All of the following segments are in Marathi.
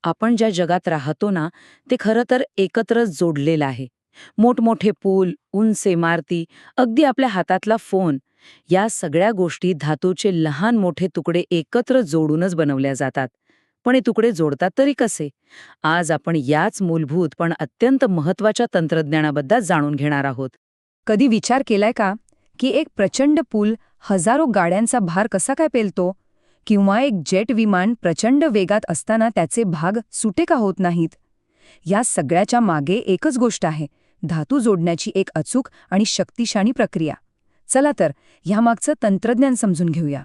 आपण ज्या जगात राहतो ना, ते खरं तर एकत्रच जोडलेलं आहे. मोठमोठे पूल, उंच इमारती, अगदी आपल्या हातातला फोन, या सगळ्या गोष्टी धातूचे लहान मोठे तुकडे एकत्र जोडूनच बनवल्या जातात. पण हे तुकडे जोडतात तरी कसे? आज आपण याच मूलभूत पण अत्यंत महत्वाच्या तंत्रज्ञानाबद्दल जाणून घेणार आहोत. कधी विचार केलाय का की एक प्रचंड पूल हजारो गाड्यांचा भार कसा काय पेलतो? किंवा एक जेट विमान प्रचंड वेगात असताना त्याचे भाग सुटे का होत नाहीत? या सगळ्याच्या मागे एकच गोष्ट आहे, धातू जोडण्याची एक अचूक आणि शक्तिशाली प्रक्रिया. चला तर ह्यामागचं तंत्रज्ञान समजून घेऊया.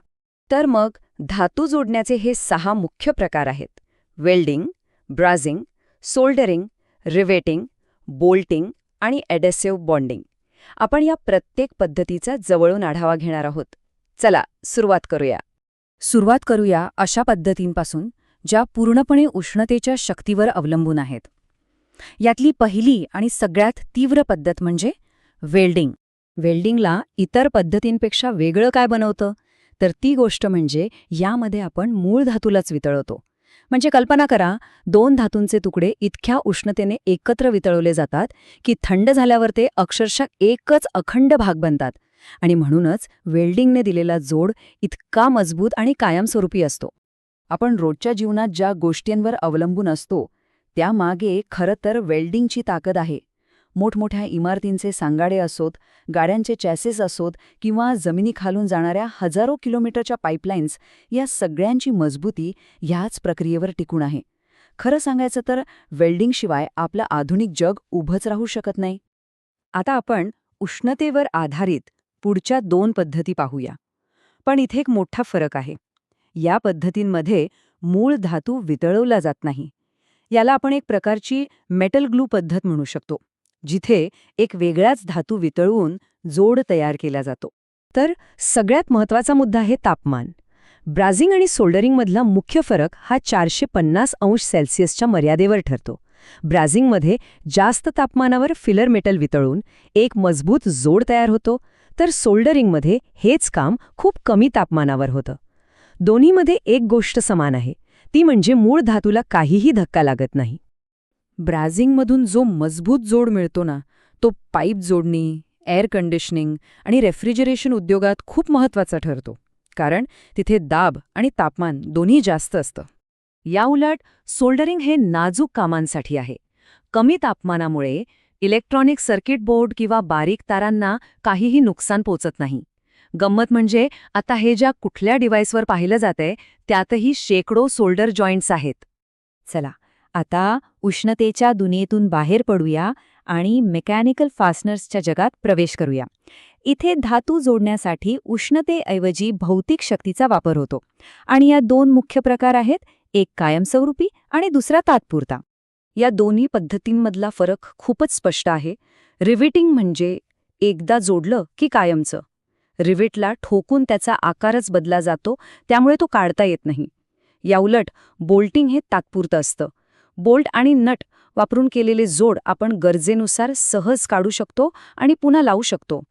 तर मग धातू जोडण्याचे हे 6 मुख्य प्रकार आहेत: वेल्डिंग, ब्राझिंग, सोल्डरिंग, रिवेटिंग, बोल्टिंग आणि एडेसिव्ह बॉन्डिंग. आपण या प्रत्येक पद्धतीचा जवळून आढावा घेणार आहोत. चला सुरुवात करूया अशा पद्धतींपासून ज्या पूर्णपणे उष्णतेच्या शक्तीवर अवलंबून आहेत. यातली पहिली आणि सगळ्यात तीव्र पद्धत म्हणजे वेल्डिंग. वेल्डिंगला इतर पद्धतींपेक्षा वेगळं काय बनवतं? तर ती गोष्ट म्हणजे यामध्ये आपण मूळ धातूलाच वितळवतो. म्हणजे कल्पना करा, 2 धातूंचे तुकडे इतक्या उष्णतेने एकत्र वितळवले जातात की थंड झाल्यावर ते अक्षरशः एकच अखंड भाग बनतात. आणि म्हणूनच वेल्डिंगने दिलेला जोड इतका मजबूत आणि कायमस्वरूपी असतो. आपण रोजच्या जीवनात ज्या गोष्टींवर अवलंबून असतो त्यामागे खरं तर वेल्डिंगची ताकद आहे. मोठमोठ्या इमारतींचे सांगाडे असोत, गाड्यांचे चॅसेस असोत किंवा जमिनीखालून जाणाऱ्या हजारो किलोमीटरच्या पाईपलाईन्स, या सगळ्यांची मजबूती ह्याच प्रक्रियेवर टिकून आहे. खरं सांगायचं तर वेल्डिंगशिवाय आपलं आधुनिक जग उभंच राहू शकत नाही. आता आपण उष्णतेवर आधारित पुढच्या 2 पद्धती पाहूया. पण इथे एक मोठा फरक आहे. या पद्धतींमध्ये मूळ धातू वितळवला जात नाही. याला आपण एक प्रकारची मेटल ग्लू पद्धत म्हणू शकतो, जिथे एक वेगळाच धातू वितळवून जोड तयार केला जातो. तर सगळ्यात महत्त्वाचा मुद्दा आहे तापमान. ब्राझिंग आणि सोल्डरिंगमधला मुख्य फरक हा 450 अंश सेल्सिअसच्या मर्यादेवर ठरतो. ब्राझिंगमध्ये जास्त तापमानावर फिलर मेटल वितळून एक मजबूत जोड तयार होतो, तर सोल्डरिंगमध्ये हेच काम खूप कमी तापमानावर होतं. दोन्हीमध्ये एक गोष्ट समान आहे, ती म्हणजे मूळ धातूला काहीही धक्का लागत नाही. ब्राझिंगमधून जो मजबूत जोड मिळतो ना, तो पाईप जोडणी, एअर कंडिशनिंग आणि रेफ्रिजरेशन उद्योगात खूप महत्त्वाचा ठरतो, कारण तिथे दाब आणि तापमान दोन्ही जास्त असतं. याउलट सोल्डरिंग हे नाजूक कामांसाठी आहे. कमी तापमानामुळे इलेक्ट्रॉनिक सर्किट बोर्ड किंवा बारीक तारांना काहीही नुकसान पोचत नाही. गंमत म्हणजे आता हे ज्या कुठल्या डिव्हाइसवर पाहिलं जातंय त्यातही शेकडो सोल्डर जॉईंट्स आहेत. चला, आता उष्णतेच्या दुनियेतून बाहेर पडूया आणि मेकॅनिकल फास्टनर्सच्या जगात प्रवेश करूया. इथे धातू जोडण्यासाठी उष्णतेऐवजी भौतिक शक्तीचा वापर होतो. आणि या 2 मुख्य प्रकार आहेत, एक कायमस्वरूपी आणि दुसरा तात्पुरता. या दोन्ही पद्धतींमधला फरक खूपच स्पष्ट आहे. रिव्हेटिंग म्हणजे एकदा जोडलं की कायमचं. रिव्हेटला ठोकून त्याचा आकारच बदला जातो, त्यामुळे तो काढता येत नाही. याउलट बोल्टिंग हे तात्पुरतं असतं. बोल्ट आणि नट वापरून केलेले जोड आपण गरजेनुसार सहज काढू शकतो आणि पुन्हा लावू शकतो.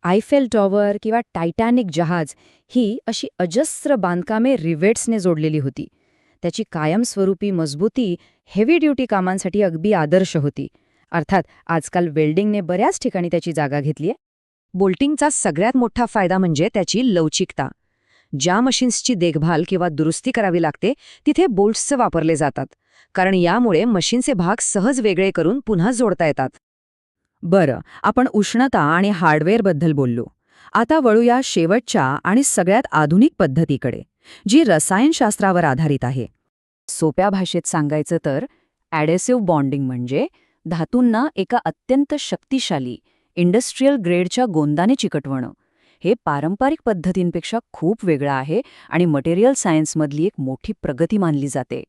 आयफेल टॉवर किंवा टायटॅनिक जहाज ही अशी अजस्र बांधकामे रिव्हेट्सने जोडलेली होती. त्याची कायमस्वरूपी मजबूती हेवी ड्युटी कामांसाठी अगदी आदर्श होती. अर्थात आजकाल वेल्डिंगने बऱ्याच ठिकाणी त्याची जागा घेतलीय. बोल्टिंगचा सगळ्यात मोठा फायदा म्हणजे त्याची लवचिकता. ज्या मशीन्सची देखभाल किंवा दुरुस्ती करावी लागते तिथे बोल्ट्सचे वापरले जातात, कारण यामुळे मशीनचे भाग सहज वेगळे करून पुन्हा जोडता येतात. बरं, आपण उष्णता आणि हार्डवेअरबद्दल बोललो. आता वळूया शेवटच्या आणि सगळ्यात आधुनिक पद्धतीकडे, जी रसायनशास्त्रावर आधारित आहे. सोप्या भाषेत सांगायचं तर ॲडेसिव्ह बॉन्डिंग म्हणजे धातूंना एका अत्यंत शक्तिशाली इंडस्ट्रियल ग्रेडच्या गोंदाने चिकटवणं. हे पारंपरिक पद्धतींपेक्षा खूप वेगळं आहे आणि मटेरियल सायन्समधली एक मोठी प्रगती मानली जाते.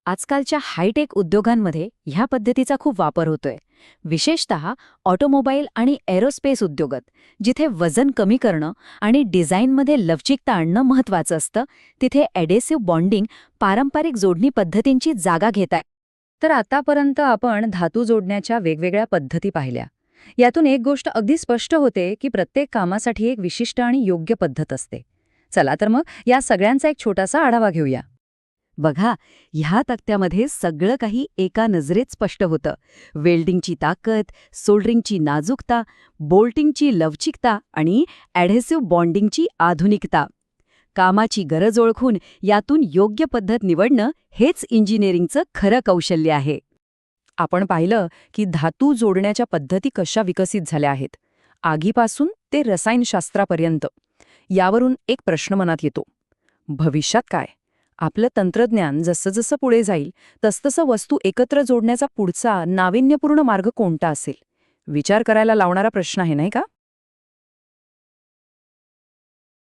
आजकालच्या हायटेक उद्योगांमध्ये ह्या पद्धतीचा खूप वापर होतोय, विशेषतः ऑटोमोबाईल आणि एरोस्पेस उद्योगात, जिथे वजन कमी करणं आणि डिझाईनमध्ये लवचिकता आणणं महत्त्वाचं असतं. तिथे ॲडेसिव्ह बॉन्डिंग पारंपरिक जोडणी पद्धतींची जागा घेत आहे. तर आतापर्यंत आपण धातू जोडण्याच्या वेगवेगळ्या पद्धती पाहिल्या. यातून एक गोष्ट अगदी स्पष्ट होते की प्रत्येक कामासाठी एक विशिष्ट आणि योग्य पद्धत असते. चला तर मग या सगळ्यांचा एक छोटासा आढावा घेऊया. बघा, ह्या तक्त्यामध्ये सगळं काही एका नजरेत स्पष्ट होतं. वेल्डिंगची ताकद, सोल्डरिंगची नाजूकता, बोल्टिंगची लवचिकता आणि ॲढेसिव्ह बॉन्डिंगची आधुनिकता. कामाची गरज ओळखून यातून योग्य पद्धत निवडणं हेच इंजिनिअरिंगचं खरं कौशल्य आहे. आपण पाहिलं की धातू जोडण्याच्या पद्धती कशा विकसित झाल्या आहेत, आगीपासून ते रसायनशास्त्रापर्यंत. यावरून एक प्रश्न मनात येतो, भविष्यात काय? आपलं तंत्रज्ञान जसं जसं पुढे जाईल तसतसं वस्तू एकत्र जोडण्याचा पुढचा नाविन्यपूर्ण मार्ग कोणता असेल? विचार करायला लावणारा प्रश्न आहे, नाही का?